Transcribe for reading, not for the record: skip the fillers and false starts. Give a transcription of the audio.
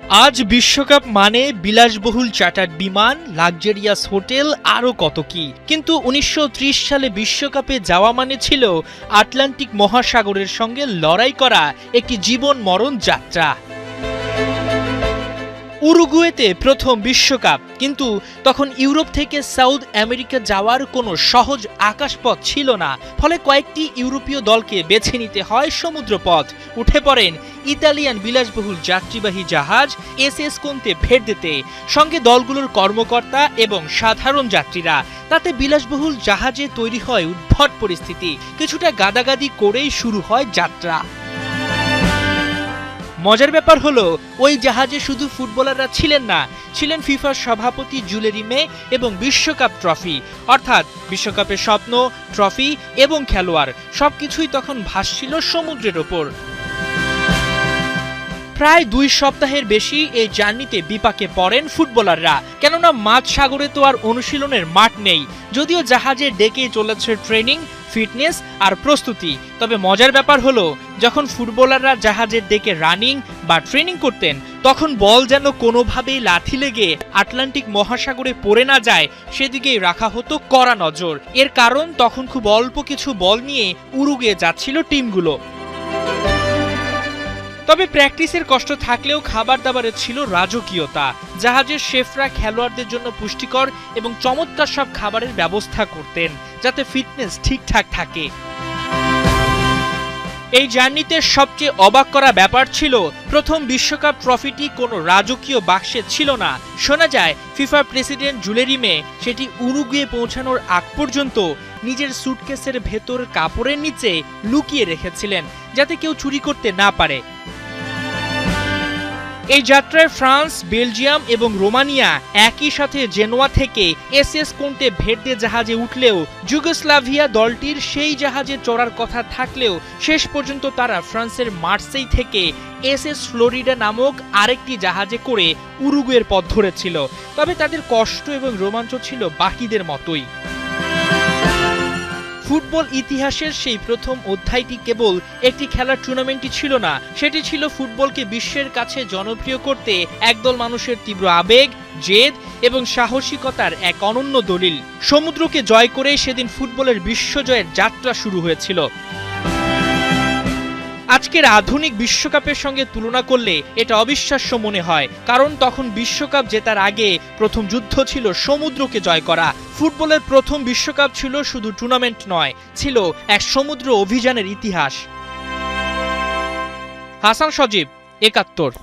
আজ বিশ্বকাপ মানে বিলাসবহুল চার্টার্ড বিমান, লাক্সারিয়াস হোটেল, আরও কত কি। কিন্তু ১৯৩০ সালে বিশ্বকাপে যাওয়া মানে ছিল আটলান্টিক মহাসাগরের সঙ্গে লড়াই করা একটি জীবন মরণ যাত্রা। উরুগুয়েতে প্রথম বিশ্বকাপ, কিন্তু তখন ইউরোপ থেকে সাউথ আমেরিকা যাওয়ার কোনো সহজ আকাশপথ ছিল না। ফলে কয়েকটি ইউরোপীয় দলকে বেছে নিতে হয় সমুদ্রপথ। উঠে পড়েন ইতালিয়ান বিলাসবহুল যাত্রীবাহী জাহাজ এসএস কোন্তে ভের্দেতে। সঙ্গে দলগুলোর কর্মকর্তা এবং সাধারণ যাত্রীরা। তাতে বিলাসবহুল জাহাজে তৈরি হয় উদ্ভট পরিস্থিতি। কিছুটা গাদাগাদি করেই শুরু হয় যাত্রা। মজার ব্যাপার হলো, ওই জাহাজে শুধু ফুটবলাররা ছিলেন না, ছিলেন ফিফার সভাপতি জুলে রিমে এবং বিশ্বকাপ ট্রফি। অর্থাৎ বিশ্বকাপের স্বপ্ন, ট্রফি এবং খেলোয়াড় সবকিছুই তখন ভাসছিল সমুদ্রের ওপর। প্রায় ২ সপ্তাহের বেশি এই জার্নিতে বিপাকে পড়েন ফুটবলাররা, কেননা মাঝ সাগরে তো আর অনুশীলনের মাঠ নেই। যদিও জাহাজে ডেকেই চলেছে ট্রেনিং, ফিটনেস আর প্রস্তুতি। তবে মজার ব্যাপার হলো, যখন ফুটবলাররা জাহাজের ডেকে রানিং বা ট্রেনিং করতেন, তখন বল যেন কোনোভাবেই লাথি লেগে আটলান্টিক মহাসাগরে পড়ে না যায় সেদিকেই রাখা হতো কড়া নজর। এর কারণ, তখন খুব অল্প কিছু বল নিয়ে উরুগুয়ে যাচ্ছিল টিমগুলো। তবে প্র্যাকটিসের কষ্ট থাকলেও খাবার দাবারে ছিল রাজকীয়তা। জাহাজের শেফরা খেলোয়াড়দের জন্য পুষ্টিকর এবং চমৎকার সব খাবারের ব্যবস্থা করতেন, যাতে ফিটনেস ঠিকঠাক থাকে। এই জার্নিতে সবচেয়ে অবাক করা ব্যাপার ছিল, প্রথম বিশ্বকাপ ট্রফিটি কোনো রাজকীয় বাক্সে ছিল না। শোনা যায় ফিফার প্রেসিডেন্ট জুলে রিমে সেটি উরুগুয়ে পৌঁছানোর আগ পর্যন্ত নিজের সুটকেসের ভেতর কাপড়ের নিচে লুকিয়ে রেখেছিলেন, যাতে কেউ চুরি করতে না পারে। এই যাত্রায় ফ্রান্স, বেলজিয়াম এবং রোমানিয়া একই সাথে জেনোয়া থেকে এসএস কোন্তে ভের্দে জাহাজে উঠলেও যুগোস্লাভিয়া দলটির সেই জাহাজে চড়ার কথা থাকলেও শেষ পর্যন্ত তারা ফ্রান্সের মার্সেই থেকে এসএস ফ্লোরিডা নামক আরেকটি জাহাজে করে উরুগুয়ের পথ ধরেছিল। তবে তাদের কষ্ট এবং রোমাঞ্চ ছিল বাকিদের মতোই। ফুটবল ইতিহাসের সেই প্রথম অধ্যায়টি কেবল একটি খেলার টুর্নামেন্টই ছিল না, সেটি ছিল ফুটবলকে বিশ্বের কাছে জনপ্রিয় করতে একদল মানুষের তীব্র আবেগ, জেদ এবং সাহসিকতার এক অনন্য দলিল। সমুদ্রকে জয় করে সেদিন ফুটবলের বিশ্বজয়ের যাত্রা শুরু হয়েছিল। আজকের আধুনিক বিশ্বকাপের সঙ্গে তুলনা করলে এটা অবিশ্বাস্য মনে হয়, কারণ তখন বিশ্বকাপ জেতার আগে প্রথম যুদ্ধ ছিল সমুদ্রকে জয় করা। ফুটবলের প্রথম বিশ্বকাপ ছিল শুধু টুর্নামেন্ট নয়, ছিল এক সমুদ্র অভিযানের ইতিহাস। হাসান সজীব, ৭১।